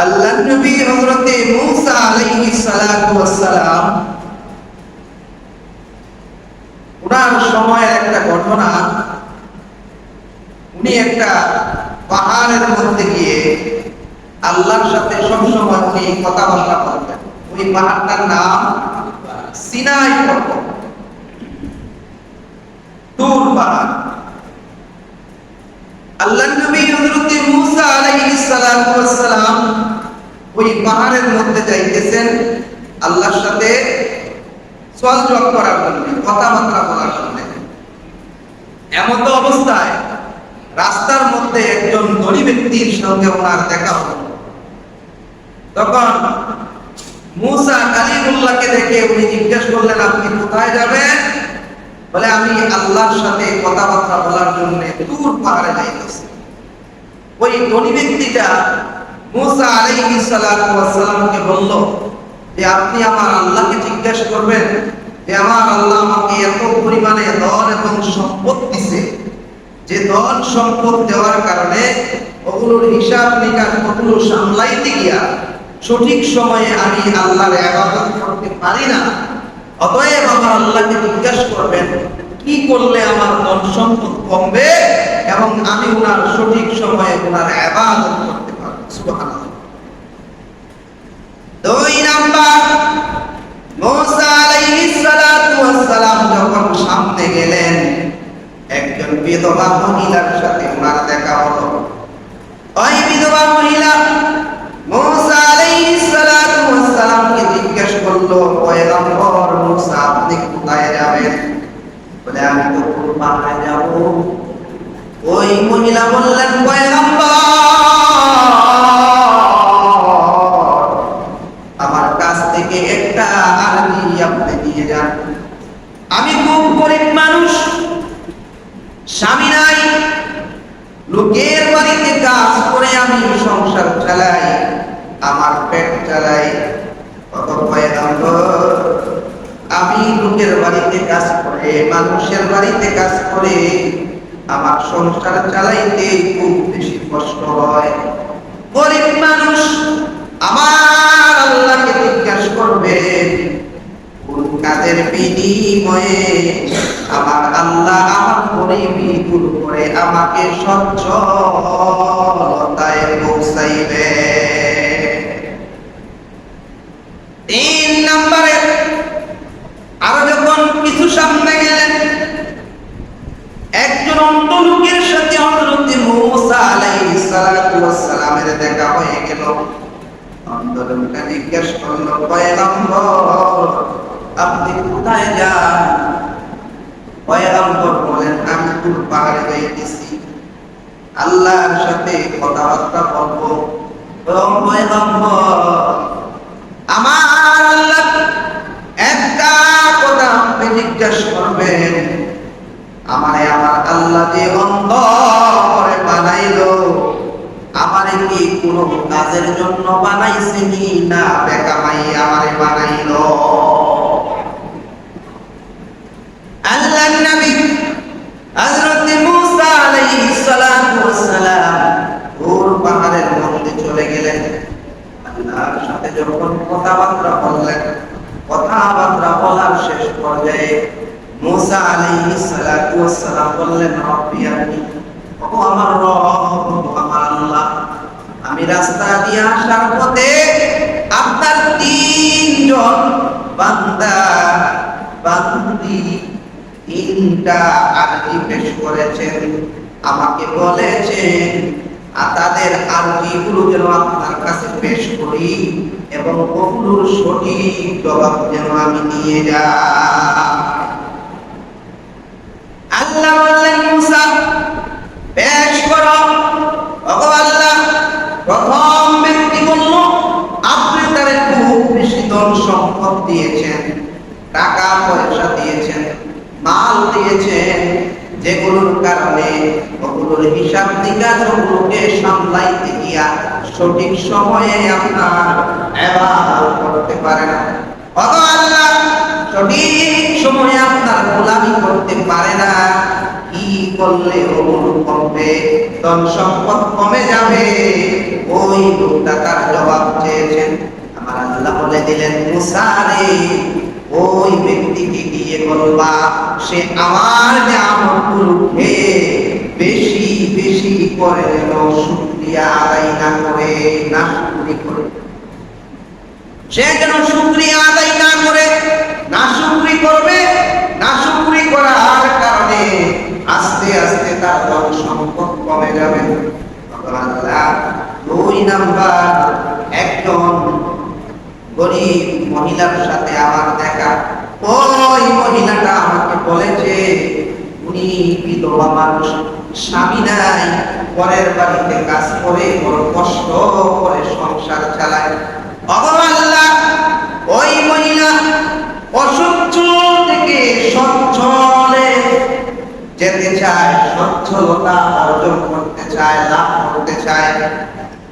আল্লাহর নবী হযরতে মূসা আলাইহিস সালাতু ওয়াস সালাম উনার সময়ের একটা ঘটনা। উনি একটা পাহাড়ের মধ্যে গিয়ে আল্লাহর সাথে সবসময় উনি কথাবার্তা বলতেন। ওই পাহাড়টার নাম সিনাই পর্বত, তুর পাহাড়। আল্লাহর নবী হযরতে মূসা আলাইহিস সালাতু ওয়াস সালাম ওই পাহাড়ের মধ্যে যাইতেছেন আল্লাহর সাথে যোগাযোগ করার জন্য, কথাবার্তা বলার জন্য। এমন তো অবস্থায় রাস্তার মধ্যে একজন ধনী ব্যক্তির সঙ্গে ওনার দেখা হলো। তখন মূসা কালিমুল্লাহকে দেখে উনি জিজ্ঞেস করলেন, আপনি কোথায় যাবেন? বলে, আমি আল্লাহর সাথে কথাবার্তা বলার জন্য তুর পাহাড়ে যাইতেছি। ওই ধনী ব্যক্তিটা মূসা আলাইহিস সালাতু ওয়াস সালামকে বলল যে, আপনি আমার আল্লাহকে জিজ্ঞেস করবেন যে আমার আল্লাহ আমাকে এত পরিমাণে ধন এবং সম্পদ দিয়েছে, যে ধন সম্পদ দেওয়ার কারণে ওগুলোর হিসাব নিকাশ ওগুলো সামলাইতে গিয়া সঠিক সময়ে আমি আল্লাহর ইবাদত করতে পারি না। অতএব আমার আল্লাহকে জিজ্ঞাসা করবেন কি করলে আমার ধন সম্পদ কমবে এবং আমি ওনার সঠিক সময়ে ওনার ইবাদত করতে পারব। সুবহানাল্লাহ। দুই নাম্বার, মূসা আলাইহিস সালাতু ওয়াস সালাম যখন সামনে গেলেন, একজন বিধবা মহিলার সাথে ওনার দেখা হলো। ওই বিধবা মহিলা মূসা আলাইহিস সালাতু ওয়াস সালামকে জিজ্ঞেস করলো, পয়গম্বর মূসা, আপনি কোথায় যাবেন? বলে, আমি তো তুর পাহাড়ে যাব। ওই মহিলা বললেন, পয়গম্বর, আমার কাছ থেকে একটা আরজি আপনি নিয়ে যান। আমি খুব গরিব মানুষ, স্বামী নাই, লোকের বাড়িতে কাজ করে আমি সংসার চালাই, আমার পেট চালাই। আমি লোকের বাড়িতে কাজ করে, মানুষের বাড়িতে কাজ করে আমার সংসার চালাইতে খুব বেশি কষ্ট হয়। গরিব মানুষ, আমার আল্লাহকে জিজ্ঞাসা করবে কোন কাজের বিনিময়ে আমার আল্লাহ আমার গরিবি দূর করে আমাকে সচ্ছলতায় পৌঁছাইবে। তিন নম্বরে আরো যখন কিছু সামনে গেলেন, একজন অন্ধ লোকের সাথে হযরতে মূসা আলাইহিস সালাতু ওয়াস সালামের দেখা হয়ে গেল। অন্ধ লোকটা জিজ্ঞেস করলো, পয়গম্বর, আপনি কোথায় যান? পয়গম্বর বলেন, আমি তুর পাহাড়ে যাইতেছি, আল্লাহর সাথে কথাবার্তা বলবো। পয়গম্বর, আমার আল্লাহ একটা কথা আপনি জিজ্ঞাসা করবেন, আমারে আমার আল্লাহ যে অন্ধ করে বানাইলো, আমারে কি কোনো কাজের জন্য বানাইছেনি না বেকামাই আমারে বানাইলো? আল্লাহর নবী হযরত মূসা আলাইহিস সালাতু ওয়াস সালাম তুর পাহাড়ের মধ্যে চলে গেলেন। আল্লাহর সাথে যখন কথাবার্তা বললেন, কথাবার্তা বলার শেষ পর্যায়ে মূসা আলাইহিস সালাতু ওয়াস সালাম বললেন, রব্বি আরনি, ও আমার রব, আমার আল্লাহ, আমি রাস্তা দিয়ে আসার পথে আপনার তিনজন বান্দা বান্দি তিনটা আরজি পেশ করেছেন, আমাকে বলেছেন তাদের আরজিগুলো যেন আপনার কাছে পেশ করি এবং ওগুলোর সঠিক জবাব যেন আমি নিয়ে যাই। আল্লাহ বললেন, মূসা পেশ করো। ওগো আল্লাহ, প্রথম ব্যক্তি বলল, আপনি তারে খুব বেশি ধন সম্পদ দিয়েছেন, টাকা পয়সা দিয়েছেন, মাল দিয়েছেন, যেগুলোর কারণে ওগুলোর হিসাব নিকাশ ওগুলোকে সামলাইতে গিয়া সঠিক সময়ে আপনার ইবাদত করতে পারে না। ওগো আল্লাহ, সঠিক সময়ে আপনার গোলামি করতে পারে না, কি করলে অমল কমবে, ধন সম্পদ কমে যাবে। ওই লোকটা তার জবাব চেয়েছেন, আমার আল্লাহ বলে দিলেন, মুসা রে, ওই ব্যক্তিকে গিয়ে বলবা সে আমার নিয়ামতগুলো খেয়ে বেশি বেশি করে যেন শুকরিয়া আদায় না করে, নাশকরি করে। সে যেন শুকরিয়া আদায় না করে, নাশকরি করবে। নাশকরি করার কারণে আস্তে আস্তে তার ধন সম্পদ কমে যাবে। আল্লাহ 2 নাম্বার, একজন গরিব মহিলার সাথে আমার দেখা। ওই মহিলাটা আমাকে বলেছে উনি বিধবা মানুষ, স্বামী নাই, পরের বাড়িতে কাজ করে বড় কষ্ট করে সংসার চালায়। আল্লাহ, ওই মহিলা অসচ্ছল থেকে সচ্ছলে যেতে চায়, সচ্ছলতা অর্জন করতে চায়, লাভ করতে চায়।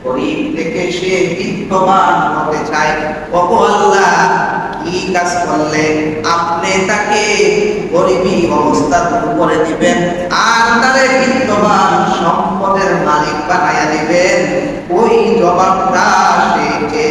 গরিব থেকে সে বিত্তবান হতে চায়। ওগো আল্লাহ, কি কাজ করলে আপনি তাকে গরিবী অবস্থা দূর করে দিবেন আর তারে বিত্তবান সম্পদের মালিক বানাইয়া দিবেন? ওই জবাবটা সে